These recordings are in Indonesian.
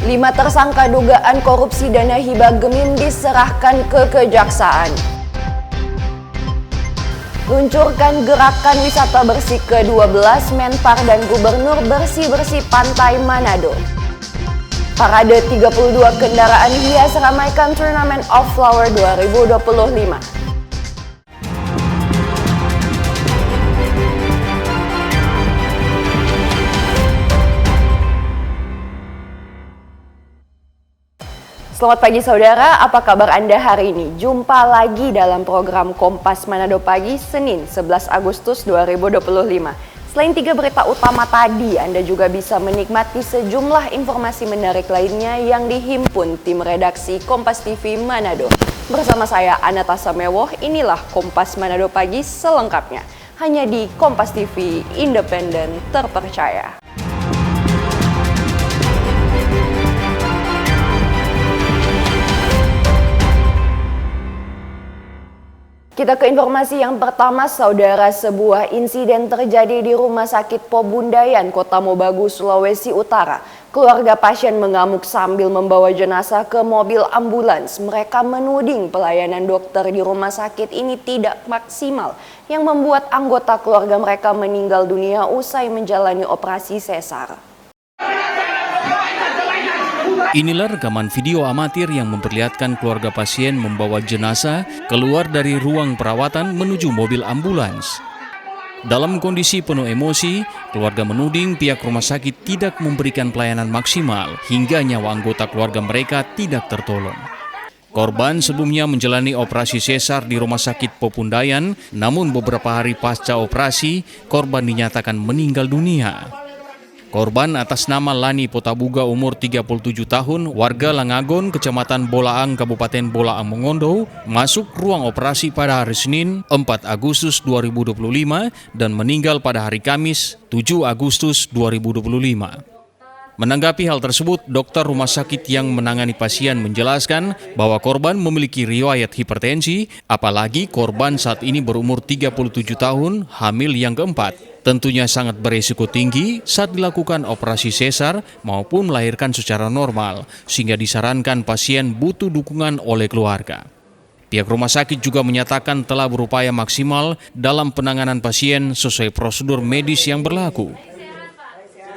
5 tersangka dugaan korupsi dana hibah Gemim diserahkan ke Kejaksaan. Luncurkan gerakan wisata bersih ke-12, Menpar dan Gubernur bersih-bersih pantai Manado. Parade 32 kendaraan hias ramaikan Turnamen of Flower 2025. Selamat pagi saudara, apa kabar Anda hari ini? Jumpa lagi dalam program Kompas Manado Pagi, Senin 11 Agustus 2025. Selain 3 berita utama tadi, Anda juga bisa menikmati sejumlah informasi menarik lainnya yang dihimpun tim redaksi Kompas TV Manado. Bersama saya, Anatasa Mewoh, inilah Kompas Manado Pagi selengkapnya. Hanya di Kompas TV, independen, terpercaya. Kita ke informasi yang pertama, saudara. Sebuah insiden terjadi di Rumah Sakit Pobundayan, Kota Mobagu, Sulawesi Utara. Keluarga pasien mengamuk sambil membawa jenazah ke mobil ambulans. Mereka menuding pelayanan dokter di rumah sakit ini tidak maksimal, yang membuat anggota keluarga mereka meninggal dunia usai menjalani operasi sesar. Inilah rekaman video amatir yang memperlihatkan keluarga pasien membawa jenazah keluar dari ruang perawatan menuju mobil ambulans. Dalam kondisi penuh emosi, keluarga menuding pihak rumah sakit tidak memberikan pelayanan maksimal hingga nyawa anggota keluarga mereka tidak tertolong. Korban sebelumnya menjalani operasi sesar di Rumah Sakit Pobundayan, namun beberapa hari pasca operasi, korban dinyatakan meninggal dunia. Korban atas nama Lani Potabuga umur 37 tahun, warga Langagon, Kecamatan Bolaang, Kabupaten Bolaang Mongondo, masuk ruang operasi pada hari Senin 4 Agustus 2025 dan meninggal pada hari Kamis 7 Agustus 2025. Menanggapi hal tersebut, dokter rumah sakit yang menangani pasien menjelaskan bahwa korban memiliki riwayat hipertensi, apalagi korban saat ini berumur 37 tahun, hamil yang keempat. Tentunya sangat berisiko tinggi saat dilakukan operasi sesar maupun melahirkan secara normal, sehingga disarankan pasien butuh dukungan oleh keluarga. Pihak rumah sakit juga menyatakan telah berupaya maksimal dalam penanganan pasien sesuai prosedur medis yang berlaku.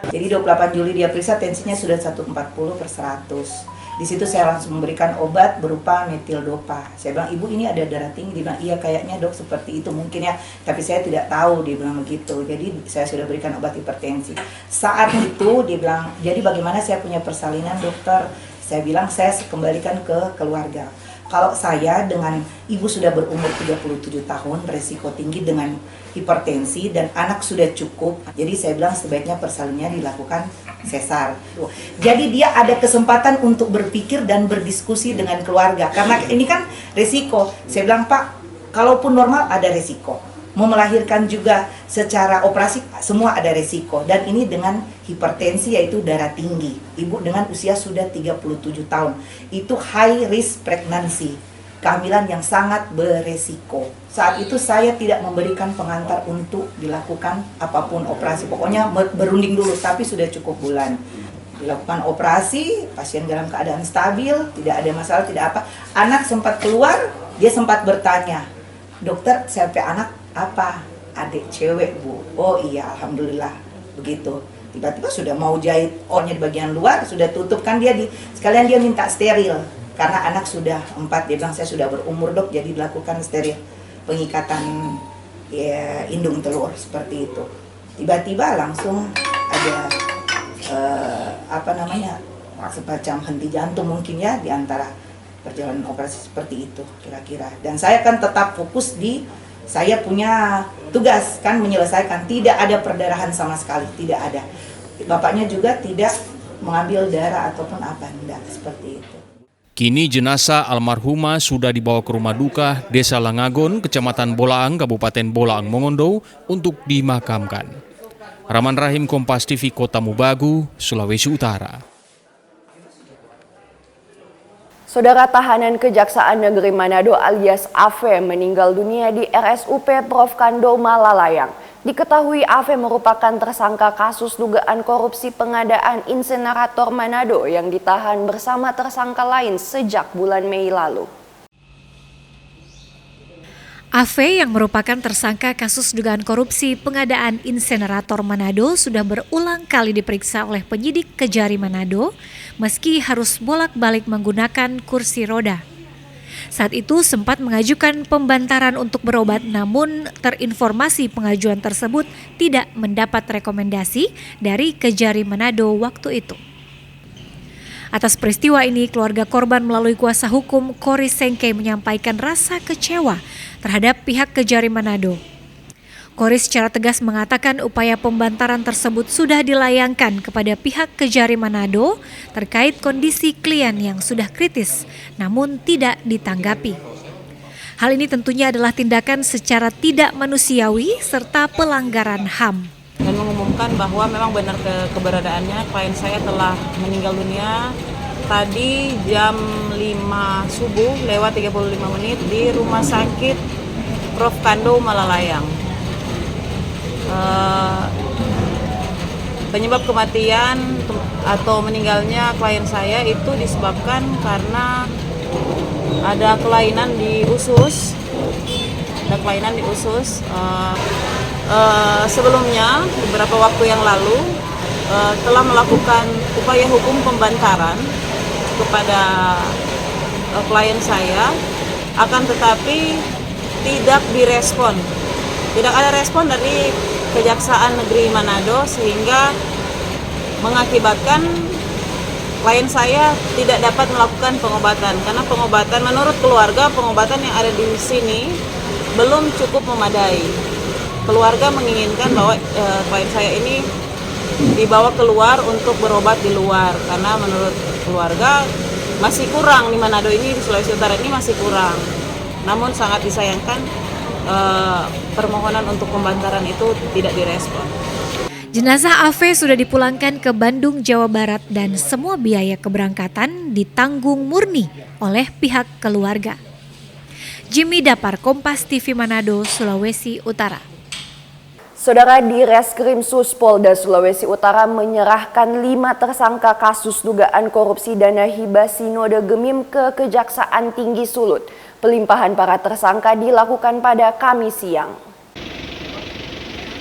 Jadi 28 Juli dia periksa, tensinya sudah 140/100. Di situ saya langsung memberikan obat berupa metildopa. Saya bilang, ibu ini ada darah tinggi. Dia bilang, iya kayaknya dok seperti itu mungkin ya. Tapi saya tidak tahu, dia bilang begitu. Jadi saya sudah berikan obat hipertensi. Saat itu dia bilang, jadi bagaimana saya punya persalinan dokter? Saya bilang, saya kembalikan ke keluarga. Kalau saya dengan ibu sudah berumur 37 tahun, resiko tinggi dengan hipertensi dan anak sudah cukup. Jadi saya bilang sebaiknya persalinannya dilakukan sesar. Jadi dia ada kesempatan untuk berpikir dan berdiskusi dengan keluarga. Karena ini kan resiko. Saya bilang, Pak, kalaupun normal ada resiko. Mau melahirkan juga secara operasi semua ada resiko. Dan ini dengan hipertensi yaitu darah tinggi. Ibu dengan usia sudah 37 tahun. Itu high risk pregnancy. Kehamilan yang sangat beresiko. Saat itu saya tidak memberikan pengantar untuk dilakukan apapun operasi. Pokoknya berunding dulu, tapi sudah cukup bulan. Dilakukan operasi, pasien dalam keadaan stabil, tidak ada masalah, tidak apa. Anak sempat keluar, dia sempat bertanya, dokter, CP anak apa? Adik cewek, Bu. Oh iya, alhamdulillah. Begitu. Tiba-tiba sudah mau jahit ohnya di bagian luar, sudah tutup kan dia sekalian dia minta steril. Karena anak sudah 4, dia bilang saya sudah berumur dok, jadi dilakukan steril. Pengikatan ya, indung telur seperti itu. Tiba-tiba langsung ada semacam henti jantung mungkin ya di antara perjalanan operasi seperti itu kira-kira. Dan saya kan tetap fokus di saya punya tugas kan menyelesaikan, tidak ada perdarahan sama sekali, tidak ada. Bapaknya juga tidak mengambil darah ataupun apa, tidak seperti itu. Kini jenazah almarhumah sudah dibawa ke rumah duka Desa Langagon, Kecamatan Bolaang, Kabupaten Bolaang Mongondo untuk dimakamkan. Rahman Rahim, Kompas TV, Kota Mobagu, Sulawesi Utara. Saudara, tahanan Kejaksaan Negeri Manado alias AV meninggal dunia di RSUP Prof. Kando Malalayang. Diketahui AV merupakan tersangka kasus dugaan korupsi pengadaan insenerator Manado yang ditahan bersama tersangka lain sejak bulan Mei lalu. AV yang merupakan tersangka kasus dugaan korupsi pengadaan insenerator Manado sudah berulang kali diperiksa oleh penyidik Kejari Manado meski harus bolak-balik menggunakan kursi roda. Saat itu sempat mengajukan pembantaran untuk berobat, namun terinformasi pengajuan tersebut tidak mendapat rekomendasi dari Kejari Manado waktu itu. Atas peristiwa ini, keluarga korban melalui kuasa hukum Koris Sengkei menyampaikan rasa kecewa terhadap pihak Kejari Manado. Koris secara tegas mengatakan upaya pembantaran tersebut sudah dilayangkan kepada pihak Kejari Manado terkait kondisi klien yang sudah kritis, namun tidak ditanggapi. Hal ini tentunya adalah tindakan secara tidak manusiawi serta pelanggaran HAM. Dan mengumumkan bahwa memang benar keberadaannya, klien saya telah meninggal dunia tadi jam 5 subuh lewat 35 menit di Rumah Sakit Prof. Kando Malalayang. Penyebab kematian atau meninggalnya klien saya itu disebabkan karena ada kelainan di usus. Sebelumnya beberapa waktu yang lalu telah melakukan upaya hukum pembantaran kepada klien saya, akan tetapi tidak direspon. Tidak ada respon dari Kejaksaan Negeri Manado sehingga mengakibatkan klien saya tidak dapat melakukan pengobatan karena pengobatan menurut keluarga pengobatan yang ada di sini belum cukup memadai. Keluarga menginginkan bahwa klien saya ini dibawa keluar untuk berobat di luar karena menurut keluarga masih kurang di Manado ini, di Sulawesi Utara ini masih kurang. Namun sangat disayangkan permohonan untuk pembantaran itu tidak direspon. Jenazah AV sudah dipulangkan ke Bandung, Jawa Barat dan semua biaya keberangkatan ditanggung murni oleh pihak keluarga. Jimmy Dapar, Kompas TV Manado, Sulawesi Utara. Saudara, di Reskrim Polda Sulawesi Utara menyerahkan 5 tersangka kasus dugaan korupsi dana hibah Sinode Gemim ke Kejaksaan Tinggi Sulut. Pelimpahan para tersangka dilakukan pada Kamis siang.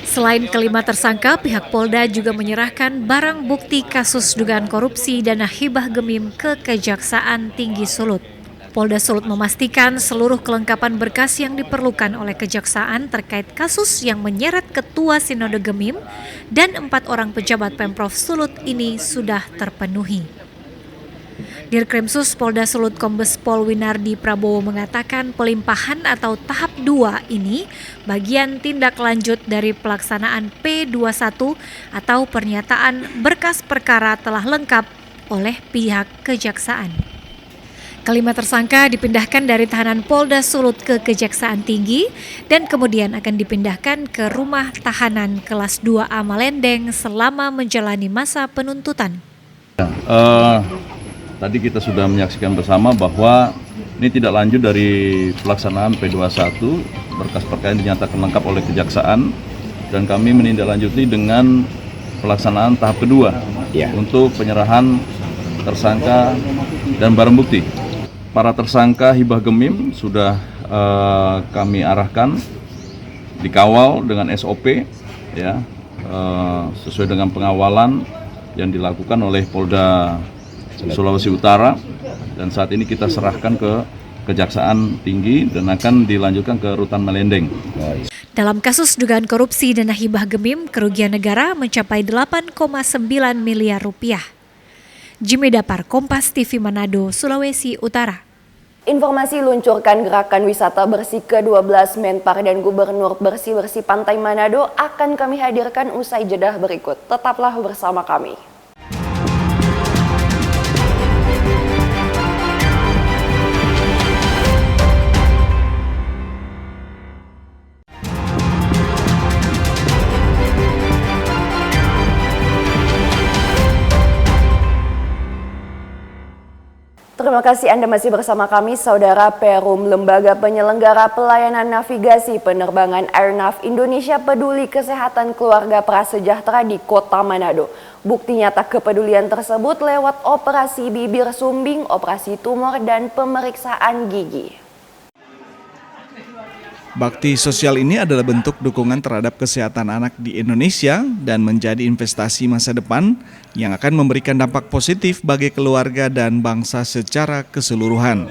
Selain kelima tersangka, pihak Polda juga menyerahkan barang bukti kasus dugaan korupsi dana hibah Gemim ke Kejaksaan Tinggi Sulut. Polda Sulut memastikan seluruh kelengkapan berkas yang diperlukan oleh Kejaksaan terkait kasus yang menyeret Ketua Sinode Gemim dan 4 orang pejabat Pemprov Sulut ini sudah terpenuhi. Dirkrimsus Polda Sulut Kombes Pol Winardi Prabowo mengatakan pelimpahan atau tahap 2 ini bagian tindak lanjut dari pelaksanaan P21 atau pernyataan berkas perkara telah lengkap oleh pihak Kejaksaan. Kelima tersangka dipindahkan dari tahanan Polda Sulut ke Kejaksaan Tinggi dan kemudian akan dipindahkan ke rumah tahanan kelas 2A Malendeng selama menjalani masa penuntutan. Tadi kita sudah menyaksikan bersama bahwa ini tidak lanjut dari pelaksanaan P21, berkas perkara yang dinyatakan lengkap oleh Kejaksaan, dan kami menindaklanjuti dengan pelaksanaan tahap kedua untuk penyerahan tersangka dan barang bukti. Para tersangka hibah Gemim sudah kami arahkan dikawal dengan SOP, sesuai dengan pengawalan yang dilakukan oleh Polda Sulawesi Utara, dan saat ini kita serahkan ke Kejaksaan Tinggi dan akan dilanjutkan ke Rutan Malendeng. Dalam kasus dugaan korupsi dana hibah Gemim, kerugian negara mencapai 8,9 miliar rupiah. Jimmy Dapar, Kompas TV Manado, Sulawesi Utara. Informasi luncurkan gerakan wisata bersih ke-12 Menpar dan Gubernur Bersih-Bersih Pantai Manado akan kami hadirkan usai jeda berikut. Tetaplah bersama kami. Terima kasih Anda masih bersama kami, Saudara. Perum, Lembaga Penyelenggara Pelayanan Navigasi Penerbangan Airnav Indonesia peduli kesehatan keluarga prasejahtera di Kota Manado. Bukti nyata kepedulian tersebut lewat operasi bibir sumbing, operasi tumor, dan pemeriksaan gigi. Bakti sosial ini adalah bentuk dukungan terhadap kesehatan anak di Indonesia dan menjadi investasi masa depan yang akan memberikan dampak positif bagi keluarga dan bangsa secara keseluruhan.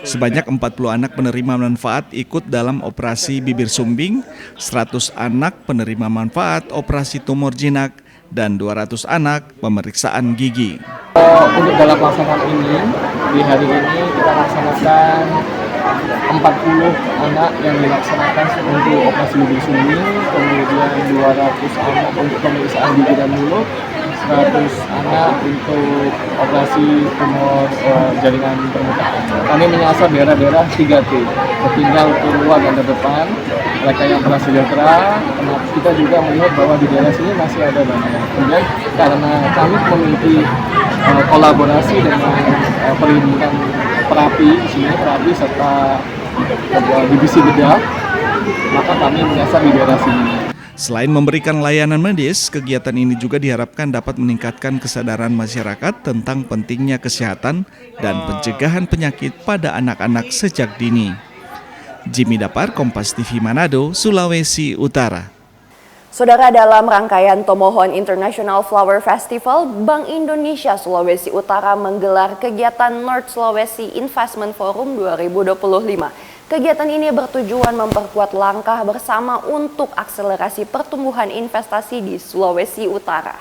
Sebanyak 40 anak penerima manfaat ikut dalam operasi bibir sumbing, 100 anak penerima manfaat operasi tumor jinak, dan 200 anak pemeriksaan gigi. Untuk dalam pelaksanaan ini, di hari ini kita laksanakan 40 anak yang dilaksanakan untuk operasi bibir sumbing, kemudian 200 anak untuk pemeriksaan gigi dan mulut, 100 anak untuk operasi tumor jaringan permukaan. Kami menyasar daerah-daerah 3T, tertinggal, terluar, dan terdepan. Mereka yang prasejahtera, kita juga melihat bahwa di daerah sini masih ada banyak. Kemudian karena kami memiliki kolaborasi dengan perhimpunan terapi di sini, terapi serta divisi bedah, maka kami menyasar di daerah sini. Selain memberikan layanan medis, kegiatan ini juga diharapkan dapat meningkatkan kesadaran masyarakat tentang pentingnya kesehatan dan pencegahan penyakit pada anak-anak sejak dini. Jimmy Dapar, Kompas TV Manado, Sulawesi Utara. Saudara, dalam rangkaian Tomohon International Flower Festival, Bank Indonesia Sulawesi Utara menggelar kegiatan North Sulawesi Investment Forum 2025. Kegiatan ini bertujuan memperkuat langkah bersama untuk akselerasi pertumbuhan investasi di Sulawesi Utara.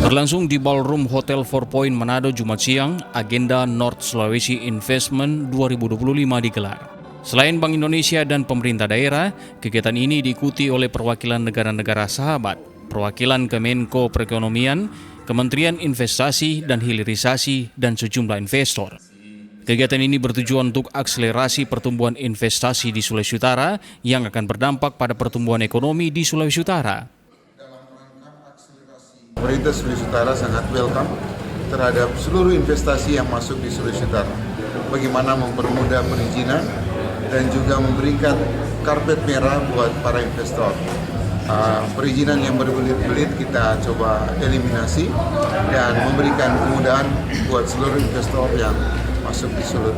Berlangsung di Ballroom Hotel 4 Point Manado Jumat siang, agenda North Sulawesi Investment 2025 digelar. Selain Bank Indonesia dan pemerintah daerah, kegiatan ini diikuti oleh perwakilan negara-negara sahabat, perwakilan Kemenko Perekonomian, Kementerian Investasi dan Hilirisasi, dan sejumlah investor. Kegiatan ini bertujuan untuk akselerasi pertumbuhan investasi di Sulawesi Utara yang akan berdampak pada pertumbuhan ekonomi di Sulawesi Utara. Pemerintah Sulawesi Utara sangat welcome terhadap seluruh investasi yang masuk di Sulawesi Utara. Bagaimana mempermudah perizinan dan juga memberikan karpet merah buat para investor. Perizinan yang berbelit-belit kita coba eliminasi dan memberikan kemudahan buat seluruh investor yang masuk di Sulut.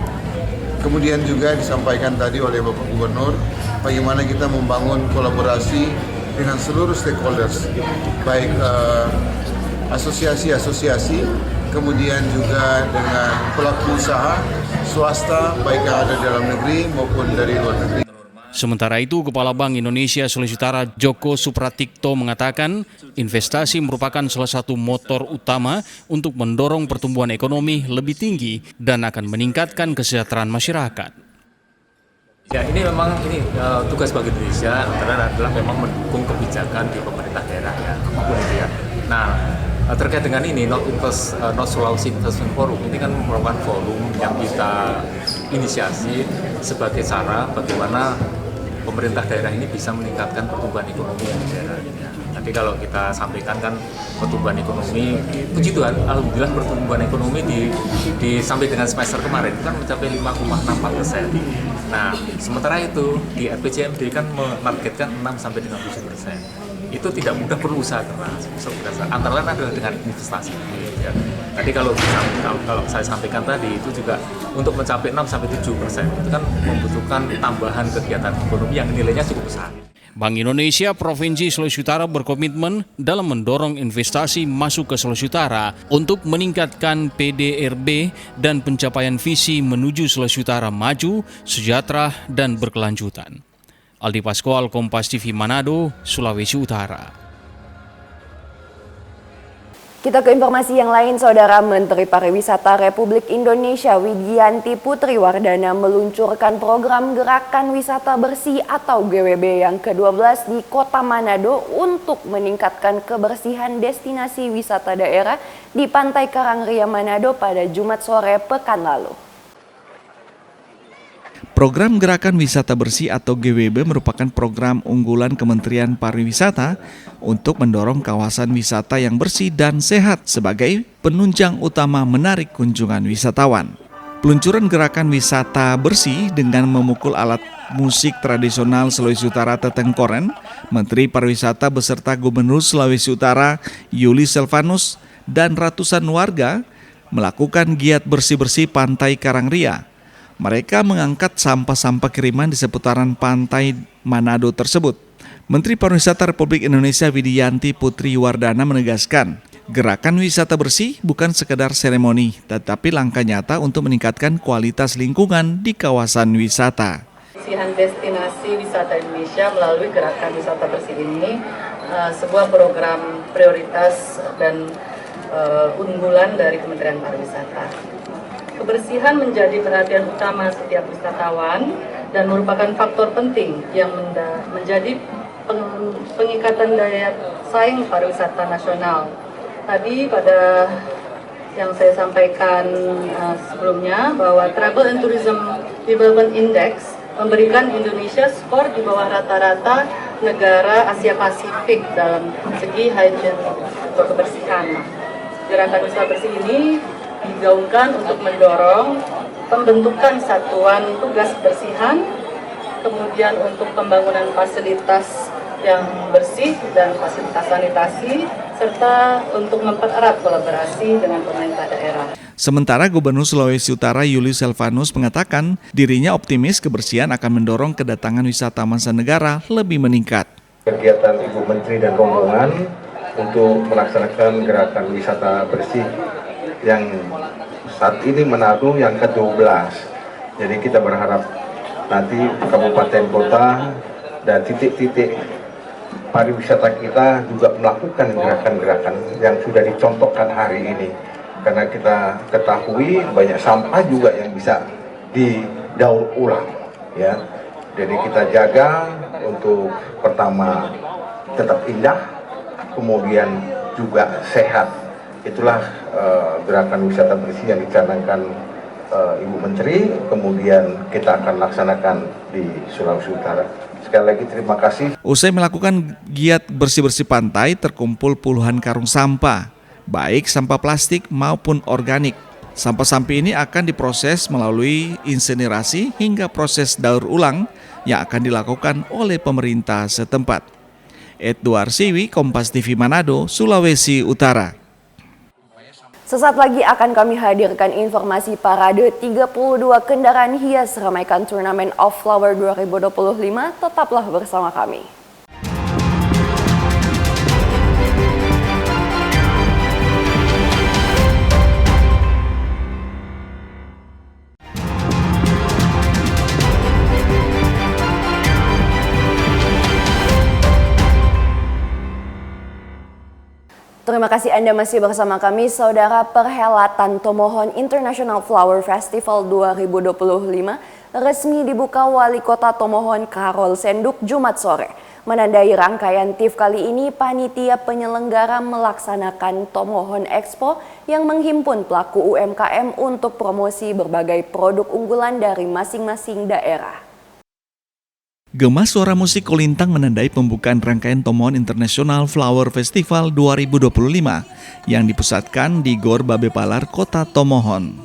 Kemudian juga disampaikan tadi oleh Bapak Gubernur bagaimana kita membangun kolaborasi dengan seluruh stakeholders, baik asosiasi-asosiasi, kemudian juga dengan pelaku usaha swasta, baik yang ada di dalam negeri maupun dari luar negeri. Sementara itu, Kepala Bank Indonesia Sulawesi Utara Joko Supratikto mengatakan investasi merupakan salah satu motor utama untuk mendorong pertumbuhan ekonomi lebih tinggi dan akan meningkatkan kesejahteraan masyarakat. Ya, ini memang tugas Bank Indonesia antara adalah memang mendukung kebijakan di pemerintah daerah ya, apapun itu ya. Nah, terkait dengan ini North Sulawesi Investment Forum ini kan merupakan forum yang kita inisiasi sebagai cara bagaimana pemerintah daerah ini bisa meningkatkan pertumbuhan ekonomi di daerah ini. Nanti kalau kita sampaikan kan pertumbuhan ekonomi, puji Tuhan, alhamdulillah pertumbuhan ekonomi sampai dengan semester kemarin kan mencapai 5,64%. Nah, sementara itu di RPJMD kan menargetkan 6-7%. Itu tidak mudah, perlu usaha keras. Antara lain adalah dengan investasi. Ya. Tadi kalau saya sampaikan tadi itu juga untuk mencapai 6-7% itu kan membutuhkan tambahan kegiatan ekonomi yang nilainya cukup besar. Bank Indonesia Provinsi Sulawesi Utara berkomitmen dalam mendorong investasi masuk ke Sulawesi Utara untuk meningkatkan PDRB dan pencapaian visi menuju Sulawesi Utara maju, sejahtera, dan berkelanjutan. Aldi Pascual, Kompas TV Manado, Sulawesi Utara. Kita ke informasi yang lain, Saudara. Menteri Pariwisata Republik Indonesia Widianti Putri Wardana meluncurkan program Gerakan Wisata Bersih atau GWB yang ke-12 di Kota Manado untuk meningkatkan kebersihan destinasi wisata daerah di Pantai Karangria Manado pada Jumat sore pekan lalu. Program Gerakan Wisata Bersih atau GWB merupakan program unggulan Kementerian Pariwisata untuk mendorong kawasan wisata yang bersih dan sehat sebagai penunjang utama menarik kunjungan wisatawan. Peluncuran gerakan wisata bersih dengan memukul alat musik tradisional Sulawesi Utara Tetengkoren, Menteri Pariwisata beserta Gubernur Sulawesi Utara Yuli Selvanus dan ratusan warga melakukan giat bersih-bersih pantai Karangria. Mereka mengangkat sampah-sampah kiriman di seputaran pantai Manado tersebut. Menteri Pariwisata Republik Indonesia Widianti Putri Wardana menegaskan, gerakan wisata bersih bukan sekedar seremoni, tetapi langkah nyata untuk meningkatkan kualitas lingkungan di kawasan wisata. Kebersihan destinasi wisata Indonesia melalui gerakan wisata bersih ini sebuah program prioritas dan unggulan dari Kementerian Pariwisata. Kebersihan menjadi perhatian utama setiap wisatawan dan merupakan faktor penting yang menjadi pengikatan daya saing pariwisata nasional. Tadi pada yang saya sampaikan sebelumnya bahwa Travel and Tourism Development Index memberikan Indonesia skor di bawah rata-rata negara Asia Pasifik dalam segi hygiene atau kebersihan. Gerakan wisata bersih ini digaungkan untuk mendorong pembentukan satuan tugas kebersihan, kemudian untuk pembangunan fasilitas yang bersih dan fasilitas sanitasi, serta untuk mempererat kolaborasi dengan pemerintah daerah. Sementara Gubernur Sulawesi Utara Yuli Selvanus mengatakan dirinya optimis kebersihan akan mendorong kedatangan wisata mancanegara lebih meningkat. Kegiatan Ibu Menteri dan rombongan untuk melaksanakan gerakan wisata bersih yang saat ini Manado yang ke-12. Jadi kita berharap nanti kabupaten kota dan titik-titik pariwisata kita juga melakukan gerakan-gerakan yang sudah dicontohkan hari ini. Karena kita ketahui banyak sampah juga yang bisa didaur ulang, ya. Jadi kita jaga untuk pertama tetap indah, kemudian juga sehat. Itulah gerakan wisata bersih yang dicanangkan Ibu Menteri, kemudian kita akan laksanakan di Sulawesi Utara. Sekali lagi terima kasih. Usai melakukan giat bersih-bersih pantai, terkumpul puluhan karung sampah, baik sampah plastik maupun organik. Sampah-sampah ini akan diproses melalui insinerasi hingga proses daur ulang yang akan dilakukan oleh pemerintah setempat. Edward Siwi, Kompas TV Manado, Sulawesi Utara. Sesaat lagi akan kami hadirkan informasi parade 32 kendaraan hias ramaikan Turnamen of Flower 2025. Tetaplah bersama kami. Terima kasih Anda masih bersama kami, Saudara. Perhelatan Tomohon International Flower Festival 2025 resmi dibuka Wali Kota Tomohon Karol Senduk Jumat sore. Menandai rangkaian TIF kali ini, panitia penyelenggara melaksanakan Tomohon Expo yang menghimpun pelaku UMKM untuk promosi berbagai produk unggulan dari masing-masing daerah. Gema suara musik Kolintang menandai pembukaan rangkaian Tomohon International Flower Festival 2025 yang dipusatkan di Gor Babepalar, Kota Tomohon.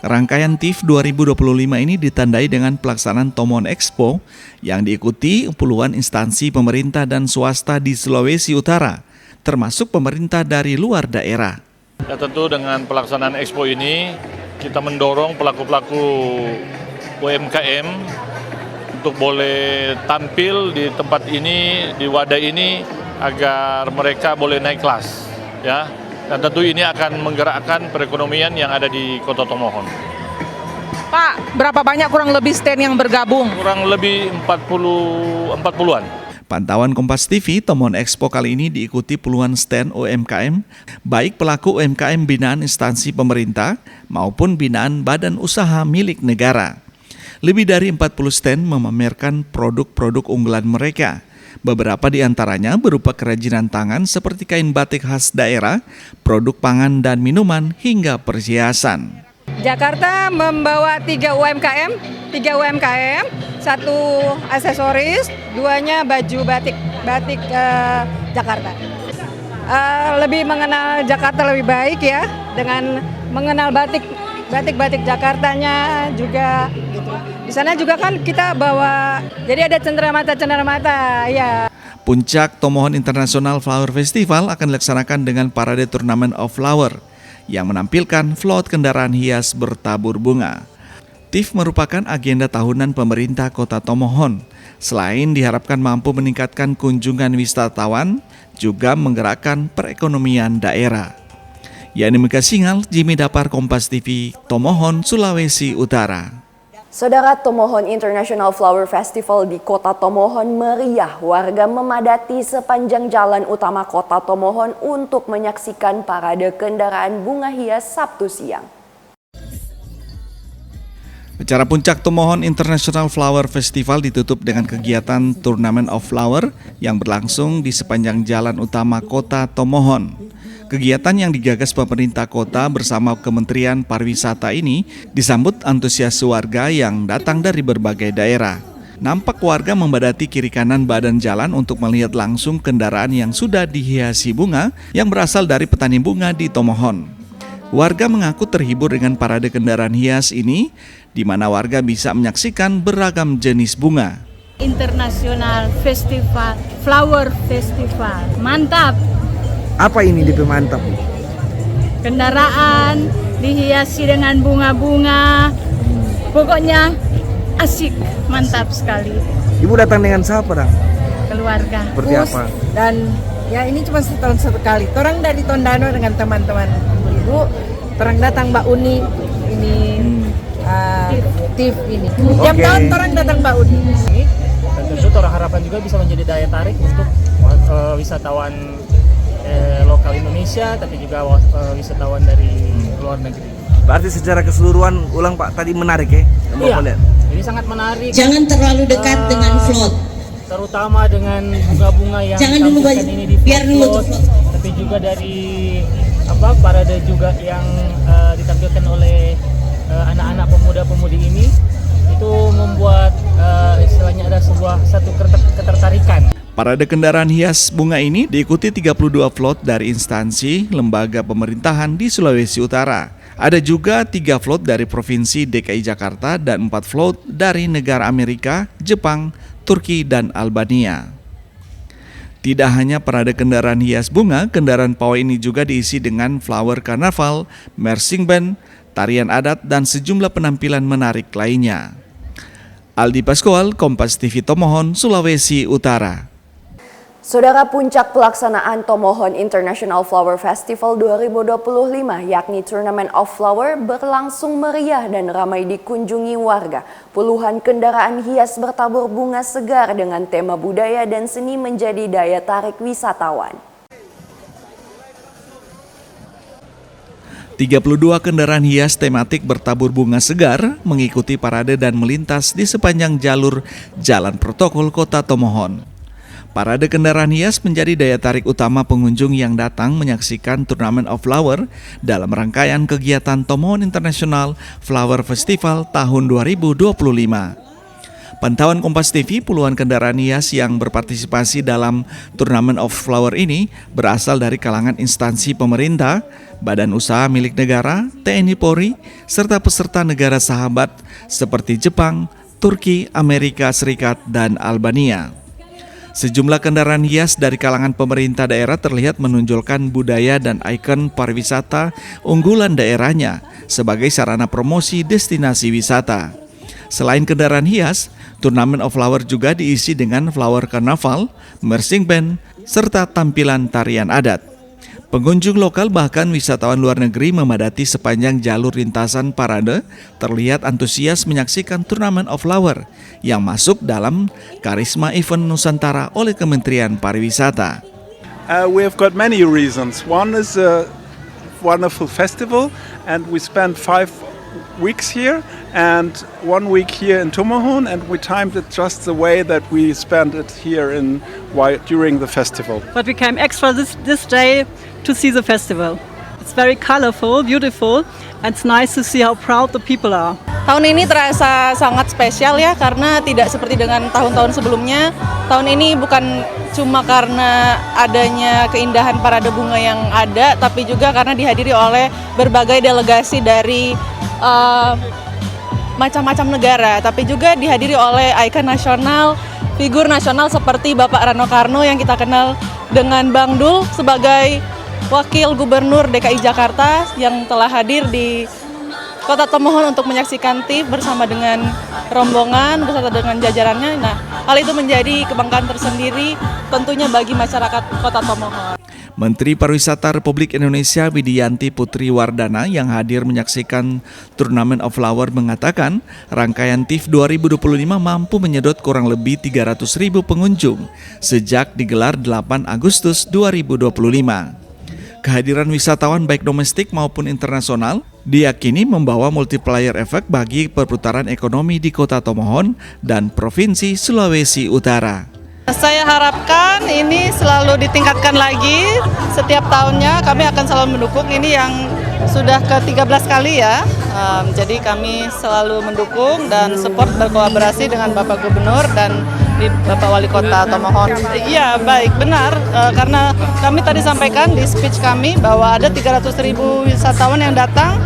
Rangkaian TIF 2025 ini ditandai dengan pelaksanaan Tomohon Expo yang diikuti puluhan instansi pemerintah dan swasta di Sulawesi Utara, termasuk pemerintah dari luar daerah. Ya, tentu dengan pelaksanaan Expo ini kita mendorong pelaku-pelaku UMKM untuk boleh tampil di tempat ini, di wadah ini, agar mereka boleh naik kelas, ya. Dan tentu ini akan menggerakkan perekonomian yang ada di Kota Tomohon. Pak, berapa banyak kurang lebih stand yang bergabung? Kurang lebih 40-an. Pantauan Kompas TV, Tomohon Expo kali ini diikuti puluhan stand UMKM, baik pelaku UMKM binaan instansi pemerintah maupun binaan badan usaha milik negara. Lebih dari 40 stand memamerkan produk-produk unggulan mereka. Beberapa di antaranya berupa kerajinan tangan seperti kain batik khas daerah, produk pangan dan minuman, hingga perhiasan. Jakarta membawa 3 UMKM, 1 aksesoris, 2-nya baju batik Jakarta. lebih mengenal Jakarta lebih baik ya, dengan mengenal batik Jakartanya juga gitu. Di sana juga kan kita bawa, jadi ada cenderamata ya. Puncak Tomohon International Flower Festival akan dilaksanakan dengan parade Tournament of Flower yang menampilkan float kendaraan hias bertabur bunga. TIF merupakan agenda tahunan pemerintah Kota Tomohon. Selain diharapkan mampu meningkatkan kunjungan wisatawan, juga menggerakkan perekonomian daerah. Yani Mekasingal, Jimmy Dapar, Kompas TV, Tomohon, Sulawesi Utara. Saudara, Tomohon International Flower Festival di Kota Tomohon meriah. Warga memadati sepanjang jalan utama Kota Tomohon untuk menyaksikan parade kendaraan bunga hias Sabtu siang. Acara puncak Tomohon International Flower Festival ditutup dengan kegiatan Tournament of Flower yang berlangsung di sepanjang jalan utama Kota Tomohon. Kegiatan yang digagas pemerintah kota bersama Kementerian Pariwisata ini disambut antusias warga yang datang dari berbagai daerah. Nampak warga membadati kiri kanan badan jalan untuk melihat langsung kendaraan yang sudah dihiasi bunga yang berasal dari petani bunga di Tomohon. Warga mengaku terhibur dengan parade kendaraan hias ini, di mana warga bisa menyaksikan beragam jenis bunga. International Festival, Flower Festival, mantap. Apa ini DP mantap? Kendaraan dihiasi dengan bunga-bunga, pokoknya asik, mantap sekali. Ibu datang dengan siapa dong? Keluarga. Seperti apa? Dan ya ini cuma setahun satu kali. Orang dari Tondano dengan teman-teman ibu, orang datang Mbak Uni, ini TIF ini. Tiap tahun orang datang Mbak Uni. Dan tentu orang harapan juga bisa menjadi daya tarik untuk wisatawan lokal Indonesia, tapi juga wisatawan dari luar negeri. Berarti secara keseluruhan ulang Pak tadi menarik ya? Iya, jadi sangat menarik. Jangan terlalu dekat dengan float. Terutama dengan bunga-bunga yang ditampilkan ini di float, tapi juga dari parade juga yang ditampilkan oleh anak-anak pemuda-pemudi ini, itu membuat istilahnya ada satu ketertarikan. Parade kendaraan hias bunga ini diikuti 32 float dari instansi, lembaga pemerintahan di Sulawesi Utara. Ada juga 3 float dari Provinsi DKI Jakarta dan 4 float dari negara Amerika, Jepang, Turki, dan Albania. Tidak hanya parade kendaraan hias bunga, kendaraan pawai ini juga diisi dengan flower carnival, marching band, tarian adat, dan sejumlah penampilan menarik lainnya. Aldi Pascual, Kompas TV Tomohon, Sulawesi Utara. Saudara, puncak pelaksanaan Tomohon International Flower Festival 2025 yakni Tournament of Flower berlangsung meriah dan ramai dikunjungi warga. Puluhan kendaraan hias bertabur bunga segar dengan tema budaya dan seni menjadi daya tarik wisatawan. 32 kendaraan hias tematik bertabur bunga segar mengikuti parade dan melintas di sepanjang jalur Jalan Protokol Kota Tomohon. Parade kendaraan hias menjadi daya tarik utama pengunjung yang datang menyaksikan Tournament of Flower dalam rangkaian kegiatan Tomohon International Flower Festival tahun 2025. Pantauan Kompas TV, puluhan kendaraan hias yang berpartisipasi dalam Tournament of Flower ini berasal dari kalangan instansi pemerintah, badan usaha milik negara, TNI Polri, serta peserta negara sahabat seperti Jepang, Turki, Amerika Serikat, dan Albania. Sejumlah kendaraan hias dari kalangan pemerintah daerah terlihat menonjolkan budaya dan ikon pariwisata unggulan daerahnya sebagai sarana promosi destinasi wisata. Selain kendaraan hias, Tournament of Flower juga diisi dengan flower carnival, marching band, serta tampilan tarian adat. Pengunjung lokal bahkan wisatawan luar negeri memadati sepanjang jalur lintasan parade, terlihat antusias menyaksikan Tournament of Flower yang masuk dalam Karisma Event Nusantara oleh Kementerian Pariwisata. We have got many reasons. One is a wonderful festival, and we spent 5 weeks here and 1 week here in Tomohon, and we timed it just the way that we spent it here during the festival. But we came extra this day to see the festival. It's very colorful, beautiful, and it's nice to see how proud the people are. Tahun ini terasa sangat spesial ya, karena tidak seperti dengan tahun-tahun sebelumnya. Tahun ini bukan cuma karena adanya keindahan parade bunga yang ada, tapi juga karena dihadiri oleh berbagai delegasi dari macam-macam negara, tapi juga dihadiri oleh ikon nasional, figur nasional seperti Bapak Rano Karno yang kita kenal dengan Bang Dul sebagai Wakil Gubernur DKI Jakarta yang telah hadir di Kota Tomohon untuk menyaksikan TIF bersama dengan rombongan beserta dengan jajarannya. Nah, hal itu menjadi kebanggaan tersendiri tentunya bagi masyarakat Kota Tomohon. Menteri Pariwisata Republik Indonesia Widianti Putri Wardana yang hadir menyaksikan Turnamen of Flower mengatakan rangkaian TIF 2025 mampu menyedot kurang lebih 300.000 pengunjung sejak digelar 8 Agustus 2025. Kehadiran wisatawan baik domestik maupun internasional diyakini membawa multiplier efek bagi perputaran ekonomi di Kota Tomohon dan Provinsi Sulawesi Utara. Saya harapkan ini selalu ditingkatkan lagi setiap tahunnya. Kami akan selalu mendukung, ini yang sudah ke-13 kali ya. Jadi kami selalu mendukung dan support berkolaborasi dengan Bapak Gubernur dan Bapak Wali Kota Tomohon. Iya baik, benar, karena kami tadi sampaikan di speech kami bahwa ada 300.000 wisatawan yang datang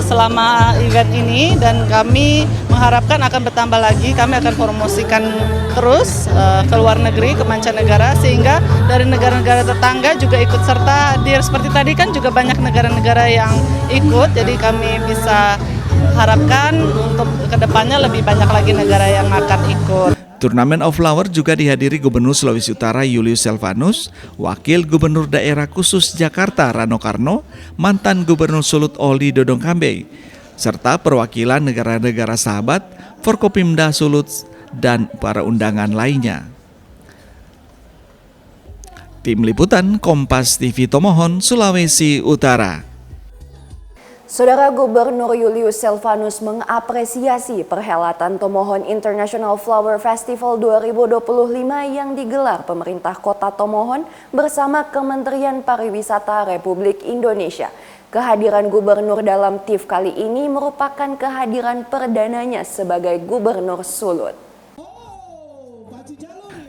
selama event ini dan kami mengharapkan akan bertambah lagi. Kami akan promosikan terus ke luar negeri, ke mancanegara, sehingga dari negara-negara tetangga juga ikut serta hadir. Seperti tadi kan juga banyak negara-negara yang ikut, jadi kami bisa harapkan untuk kedepannya lebih banyak lagi negara yang akan ikut. Turnamen of Flower juga dihadiri Gubernur Sulawesi Utara Julius Selvanus, Wakil Gubernur Daerah Khusus Jakarta Rano Karno, mantan Gubernur Sulut Oli Dodongkambe, serta perwakilan negara-negara sahabat, Forkopimda Sulut, dan para undangan lainnya. Tim Liputan Kompas TV Tomohon, Sulawesi Utara. Saudara Gubernur Julius Selvanus mengapresiasi perhelatan Tomohon International Flower Festival 2025 yang digelar pemerintah Kota Tomohon bersama Kementerian Pariwisata Republik Indonesia. Kehadiran Gubernur dalam TIF kali ini merupakan kehadiran perdananya sebagai Gubernur Sulut.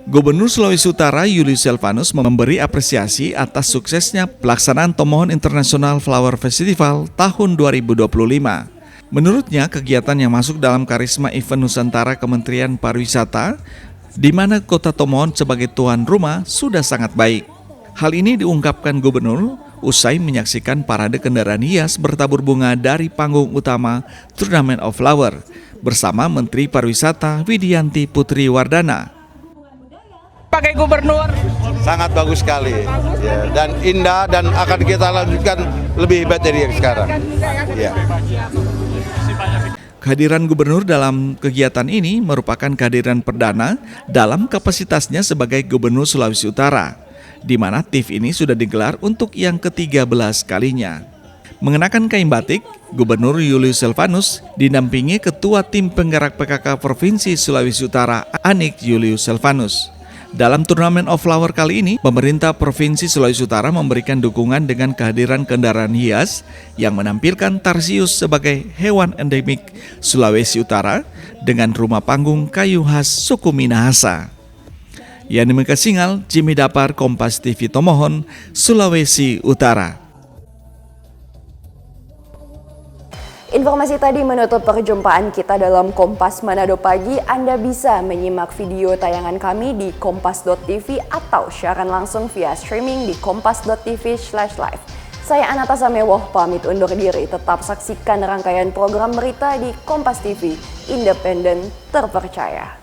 Gubernur Sulawesi Utara Julius Selvanus memberi apresiasi atas suksesnya pelaksanaan Tomohon International Flower Festival tahun 2025. Menurutnya, kegiatan yang masuk dalam karisma event Nusantara Kementerian Pariwisata, di mana Kota Tomohon sebagai tuan rumah sudah sangat baik. Hal ini diungkapkan Gubernur usai menyaksikan parade kendaraan hias bertabur bunga dari panggung utama Turnamen of Flower bersama Menteri Pariwisata Widianti Putri Wardana. Pakai Gubernur sangat bagus sekali ya, dan indah, dan akan kita lanjutkan lebih hebat dari yang sekarang ya. Kehadiran Gubernur dalam kegiatan ini merupakan kehadiran perdana dalam kapasitasnya sebagai Gubernur Sulawesi Utara, di mana TIF ini sudah digelar untuk yang ke-13 kalinya. Mengenakan kain batik, Gubernur Julius Selvanus didampingi Ketua Tim Penggerak PKK Provinsi Sulawesi Utara Anik Julius Selvanus. Dalam Turnamen of Flower kali ini, pemerintah Provinsi Sulawesi Utara memberikan dukungan dengan kehadiran kendaraan hias yang menampilkan tarsius sebagai hewan endemik Sulawesi Utara dengan rumah panggung kayu khas suku Minahasa. Yani Mekasingal, Jimmy Dapar, Kompas TV Tomohon, Sulawesi Utara. Informasi tadi menutup perjumpaan kita dalam Kompas Manado Pagi. Anda bisa menyimak video tayangan kami di kompas.tv atau siaran langsung via streaming di kompas.tv/live. Saya Anata Samewoh pamit undur diri. Tetap saksikan rangkaian program berita di Kompas TV, independen, terpercaya.